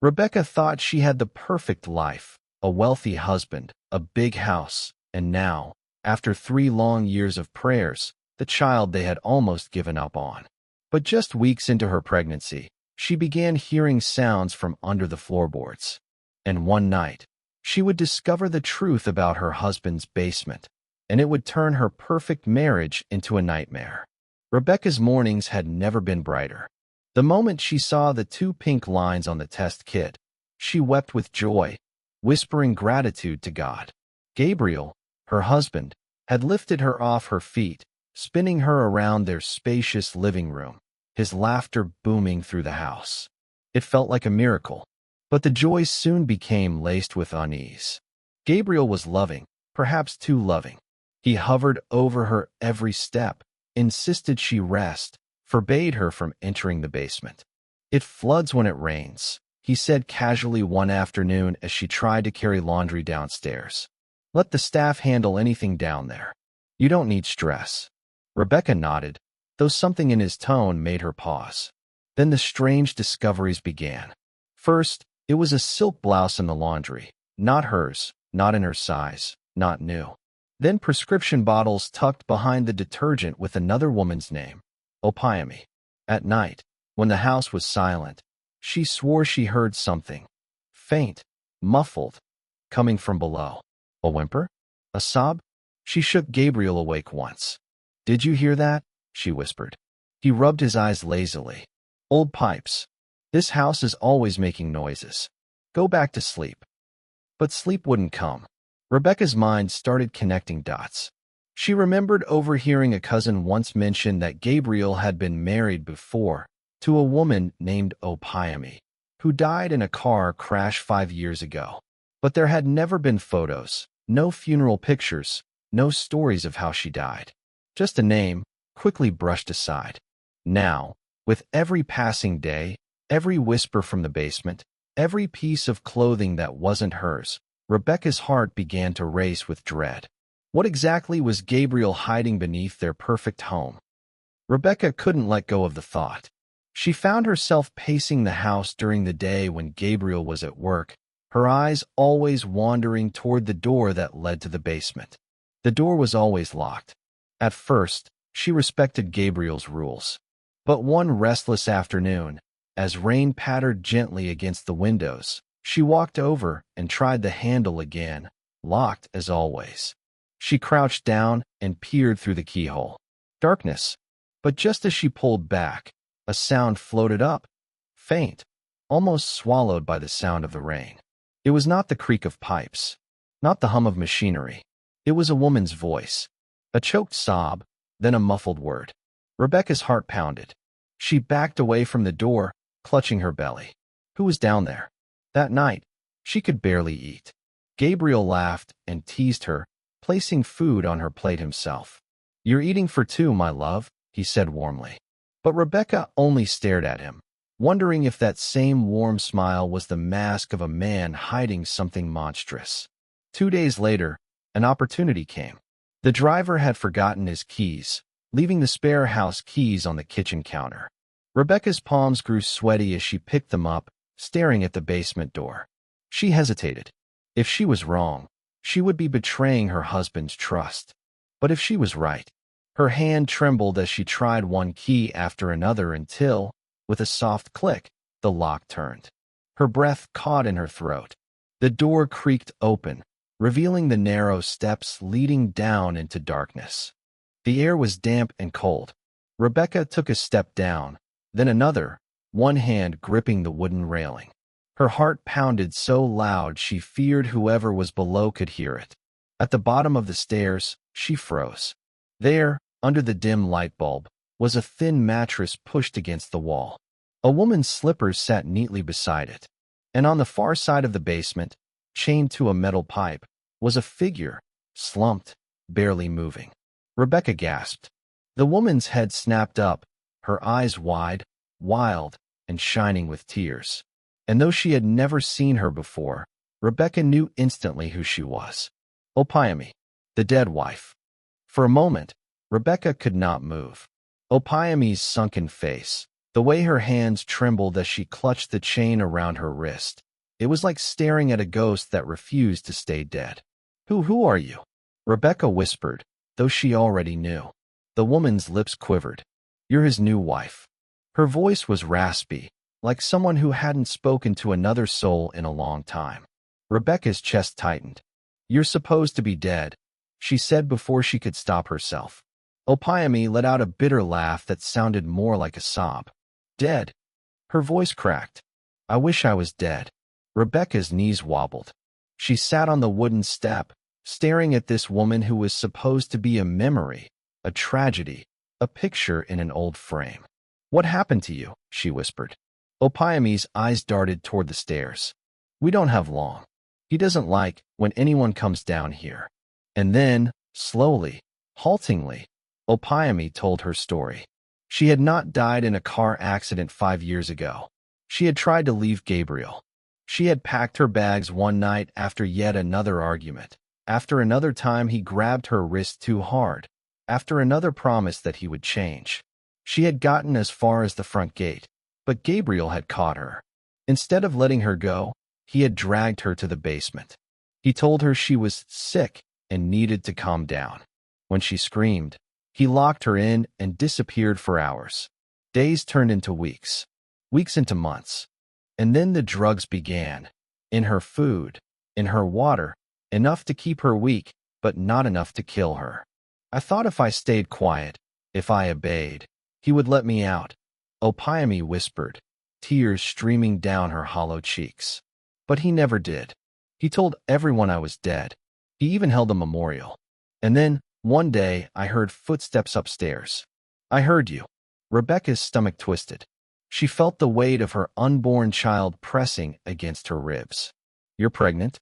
Rebecca thought she had the perfect life, a wealthy husband, a big house, and now, after 3 long years of prayers, the child they had almost given up on. But just weeks into her pregnancy, she began hearing sounds from under the floorboards. And one night, she would discover the truth about her husband's basement, and it would turn her perfect marriage into a nightmare. Rebecca's mornings had never been brighter. The moment she saw the 2 pink lines on the test kit, she wept with joy, whispering gratitude to God. Gabriel, her husband, had lifted her off her feet, spinning her around their spacious living room, his laughter booming through the house. It felt like a miracle, but the joy soon became laced with unease. Gabriel was loving, perhaps too loving. He hovered over her every step, insisted she rest, forbade her from entering the basement. "It floods when it rains," he said casually one afternoon as she tried to carry laundry downstairs. "Let the staff handle anything down there. You don't need stress." Rebecca nodded, though something in his tone made her pause. Then the strange discoveries began. First, it was a silk blouse in the laundry, not hers, not in her size, not new. Then prescription bottles tucked behind the detergent with another woman's name, Opiami. At night, when the house was silent, she swore she heard something, faint, muffled, coming from below. A whimper? A sob? She shook Gabriel awake once. "Did you hear that?" she whispered. He rubbed his eyes lazily. "Old pipes. This house is always making noises. Go back to sleep." But sleep wouldn't come. Rebecca's mind started connecting dots. She remembered overhearing a cousin once mention that Gabriel had been married before to a woman named Opiami, who died in a car crash 5 years ago. But there had never been photos, no funeral pictures, no stories of how she died. Just a name, quickly brushed aside. Now, with every passing day, every whisper from the basement, every piece of clothing that wasn't hers, Rebecca's heart began to race with dread. What exactly was Gabriel hiding beneath their perfect home? Rebecca couldn't let go of the thought. She found herself pacing the house during the day when Gabriel was at work, her eyes always wandering toward the door that led to the basement. The door was always locked. At first, she respected Gabriel's rules. But one restless afternoon, as rain pattered gently against the windows, she walked over and tried the handle again, locked as always. She crouched down and peered through the keyhole. Darkness. But just as she pulled back, a sound floated up, faint, almost swallowed by the sound of the rain. It was not the creak of pipes, not the hum of machinery. It was a woman's voice, a choked sob, then a muffled word. Rebecca's heart pounded. She backed away from the door, clutching her belly. Who was down there? That night, she could barely eat. Gabriel laughed and teased her, placing food on her plate himself. "You're eating for two, my love," he said warmly. But Rebecca only stared at him, wondering if that same warm smile was the mask of a man hiding something monstrous. 2 days later, an opportunity came. The driver had forgotten his keys, leaving the spare house keys on the kitchen counter. Rebecca's palms grew sweaty as she picked them up, staring at the basement door. She hesitated. If she was wrong, she would be betraying her husband's trust. But if she was right, her hand trembled as she tried one key after another until, with a soft click, the lock turned. Her breath caught in her throat. The door creaked open, revealing the narrow steps leading down into darkness. The air was damp and cold. Rebecca took a step down, then another, one hand gripping the wooden railing. Her heart pounded so loud she feared whoever was below could hear it. At the bottom of the stairs, she froze. There, under the dim light bulb, was a thin mattress pushed against the wall. A woman's slippers sat neatly beside it. And on the far side of the basement, chained to a metal pipe, was a figure, slumped, barely moving. Rebecca gasped. The woman's head snapped up, her eyes wide, wild, and shining with tears. And though she had never seen her before, Rebecca knew instantly who she was. Opiami, the dead wife. For a moment, Rebecca could not move. Opiami's sunken face, The way her hands trembled as she clutched the chain around her wrist. It was like staring at a ghost that refused to stay dead. Who are you? Rebecca whispered, though she already knew. The woman's lips quivered. You're his new wife. Her voice was raspy, like someone who hadn't spoken to another soul in a long time. Rebecca's chest tightened. You're supposed to be dead, she said before she could stop herself. Opayami let out a bitter laugh that sounded more like a sob. Dead? Her voice cracked. I wish I was dead. Rebecca's knees wobbled. She sat on the wooden step, staring at this woman who was supposed to be a memory, a tragedy, a picture in an old frame. What happened to you? She whispered. Opayami's eyes darted toward the stairs. We don't have long. He doesn't like when anyone comes down here. And then, slowly, haltingly, Opayami told her story. She had not died in a car accident 5 years ago. She had tried to leave Gabriel. She had packed her bags one night after yet another argument. After another time he grabbed her wrist too hard. After another promise that he would change. She had gotten as far as the front gate, but Gabriel had caught her. Instead of letting her go, he had dragged her to the basement. He told her she was sick and needed to calm down. When she screamed, he locked her in and disappeared for hours. Days turned into weeks. Weeks into months. And then the drugs began. In her food, in her water, enough to keep her weak, but not enough to kill her. I thought if I stayed quiet, if I obeyed, he would let me out. Opayami whispered, tears streaming down her hollow cheeks. But he never did. He told everyone I was dead. He even held a memorial. And then, one day, I heard footsteps upstairs. I heard you. Rebecca's stomach twisted. She felt the weight of her unborn child pressing against her ribs. You're pregnant?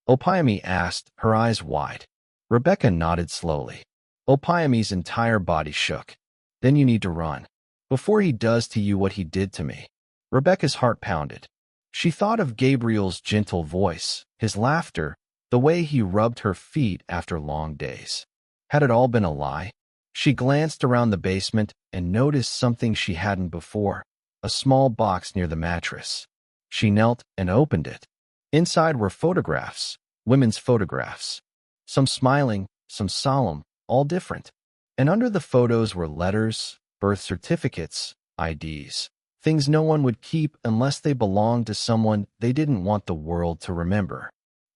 Opayami asked, her eyes wide. Rebecca nodded slowly. Opayami's entire body shook. Then you need to run. Before he does to you what he did to me. Rebecca's heart pounded. She thought of Gabriel's gentle voice, his laughter, the way he rubbed her feet after long days. Had it all been a lie? She glanced around the basement and noticed something she hadn't before, a small box near the mattress. She knelt and opened it. Inside were photographs, women's photographs. Some smiling, some solemn, all different. And under the photos were letters, birth certificates, IDs. Things no one would keep unless they belonged to someone they didn't want the world to remember.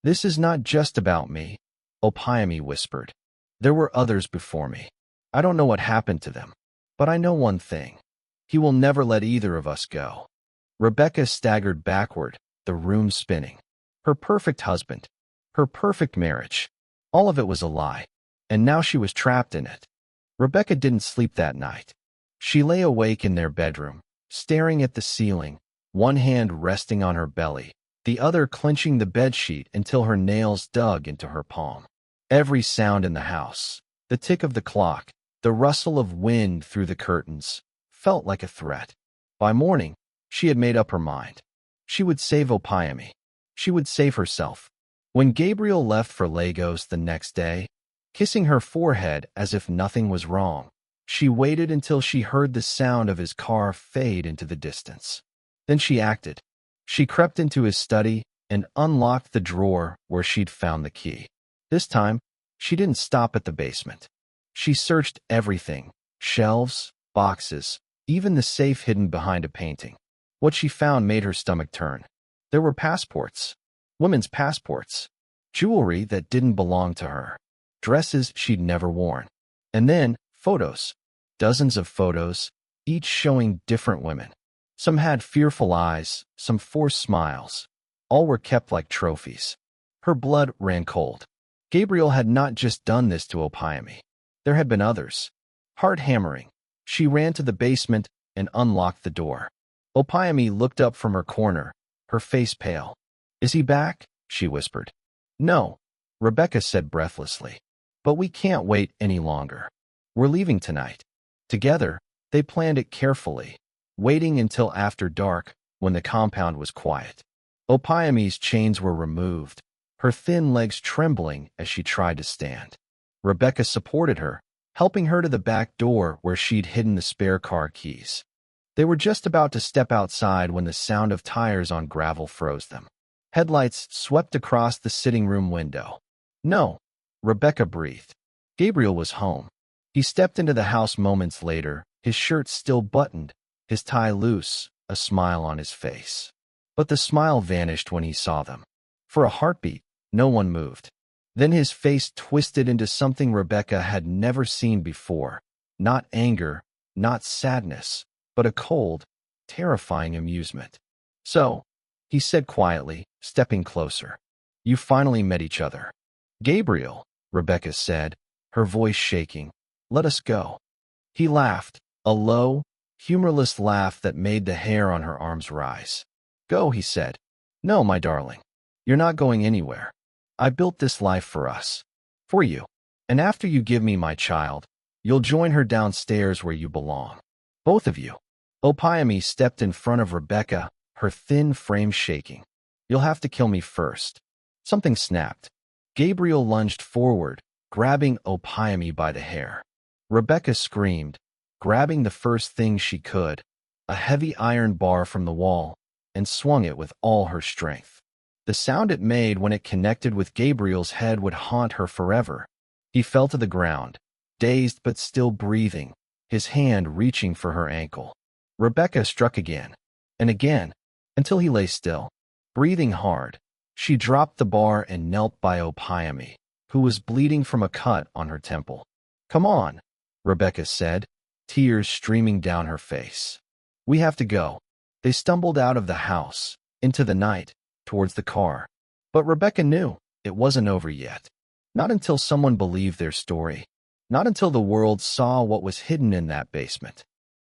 This is not just about me, Opayami whispered. There were others before me. I don't know what happened to them, but I know one thing. He will never let either of us go. Rebecca staggered backward, the room spinning. Her perfect husband, her perfect marriage. All of it was a lie, and now she was trapped in it. Rebecca didn't sleep that night. She lay awake in their bedroom, staring at the ceiling, one hand resting on her belly, the other clenching the bedsheet until her nails dug into her palm. Every sound in the house, the tick of the clock, the rustle of wind through the curtains, felt like a threat. By morning, she had made up her mind. She would save Opayami. She would save herself. When Gabriel left for Lagos the next day, kissing her forehead as if nothing was wrong, she waited until she heard the sound of his car fade into the distance. Then she acted. She crept into his study and unlocked the drawer where she'd found the key. This time, she didn't stop at the basement. She searched everything, shelves, boxes, even the safe hidden behind a painting. What she found made her stomach turn. There were passports, women's passports, jewelry that didn't belong to her, dresses she'd never worn. And then, photos. Dozens of photos, each showing different women. Some had fearful eyes, some forced smiles. All were kept like trophies. Her blood ran cold. Gabriel had not just done this to Opayami. There had been others. Heart hammering, she ran to the basement and unlocked the door. Opayami looked up from her corner, her face pale. Is he back? She whispered. No, Rebecca said breathlessly. But we can't wait any longer. We're leaving tonight. Together, they planned it carefully, waiting until after dark when the compound was quiet. Opayami's chains were removed, her thin legs trembling as she tried to stand. Rebecca supported her, helping her to the back door where she'd hidden the spare car keys. They were just about to step outside when the sound of tires on gravel froze them. Headlights swept across the sitting room window. No, Rebecca breathed. Gabriel was home. He stepped into the house moments later, his shirt still buttoned, his tie loose, a smile on his face. But the smile vanished when he saw them. For a heartbeat, no one moved. Then his face twisted into something Rebecca had never seen before. Not anger, not sadness, but a cold, terrifying amusement. "So," he said quietly, stepping closer, "you finally met each other." "Gabriel," Rebecca said, her voice shaking, "let us go." He laughed, a low, humorless laugh that made the hair on her arms rise. "Go," he said. "No, my darling. You're not going anywhere. I built this life for us. For you. And after you give me my child, you'll join her downstairs where you belong. Both of you." Opiami stepped in front of Rebecca, her thin frame shaking. "You'll have to kill me first." Something snapped. Gabriel lunged forward, grabbing Opiami by the hair. Rebecca screamed, grabbing the first thing she could, a heavy iron bar from the wall, and swung it with all her strength. The sound it made when it connected with Gabriel's head would haunt her forever. He fell to the ground, dazed but still breathing, his hand reaching for her ankle. Rebecca struck again, and again, until he lay still, breathing hard. She dropped the bar and knelt by Opiami, who was bleeding from a cut on her temple. "Come on," Rebecca said, tears streaming down her face. "We have to go." They stumbled out of the house, into the night, towards the car. But Rebecca knew it wasn't over yet. Not until someone believed their story. Not until the world saw what was hidden in that basement.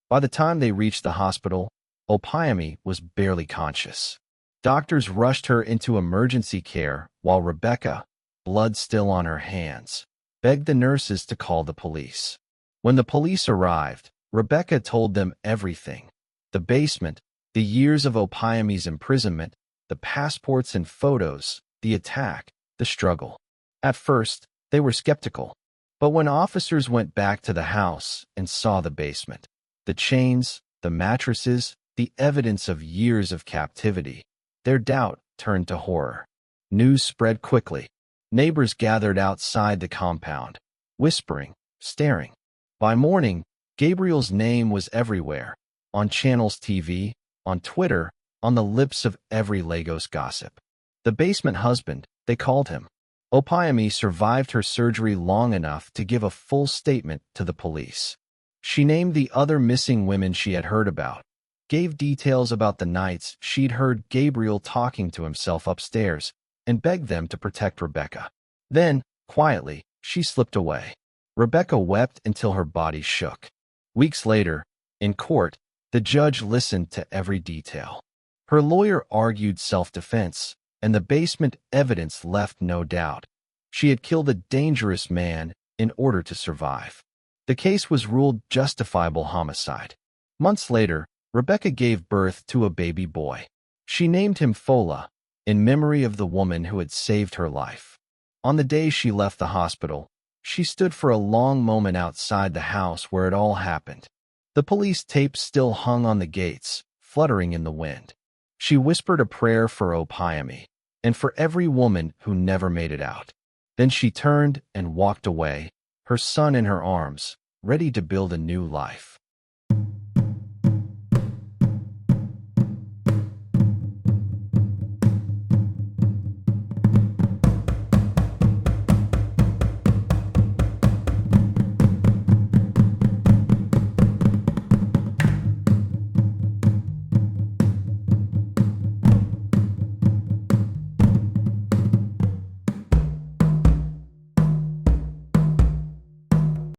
By the time they reached the hospital, Opiami was barely conscious. Doctors rushed her into emergency care while Rebecca, blood still on her hands, begged the nurses to call the police. When the police arrived, Rebecca told them everything. The basement, the years of Opiami's imprisonment, the passports and photos, the attack, the struggle. At first, they were skeptical. But when officers went back to the house and saw the basement, the chains, the mattresses, the evidence of years of captivity, their doubt turned to horror. News spread quickly. Neighbors gathered outside the compound, whispering, staring. By morning, Gabriel's name was everywhere, on Channel's TV, on Twitter, on the lips of every Lagos gossip. The basement husband, they called him. Opiami survived her surgery long enough to give a full statement to the police. She named the other missing women she had heard about, gave details about the nights she'd heard Gabriel talking to himself upstairs, and begged them to protect Rebecca. Then, quietly, she slipped away. Rebecca wept until her body shook. Weeks later, in court, the judge listened to every detail. Her lawyer argued self-defense, and the basement evidence left no doubt. She had killed a dangerous man in order to survive. The case was ruled justifiable homicide. Months later, Rebecca gave birth to a baby boy. She named him Fola, in memory of the woman who had saved her life. On the day she left the hospital, she stood for a long moment outside the house where it all happened. The police tape still hung on the gates, fluttering in the wind. She whispered a prayer for Opiami, and for every woman who never made it out. Then she turned and walked away, her son in her arms, ready to build a new life.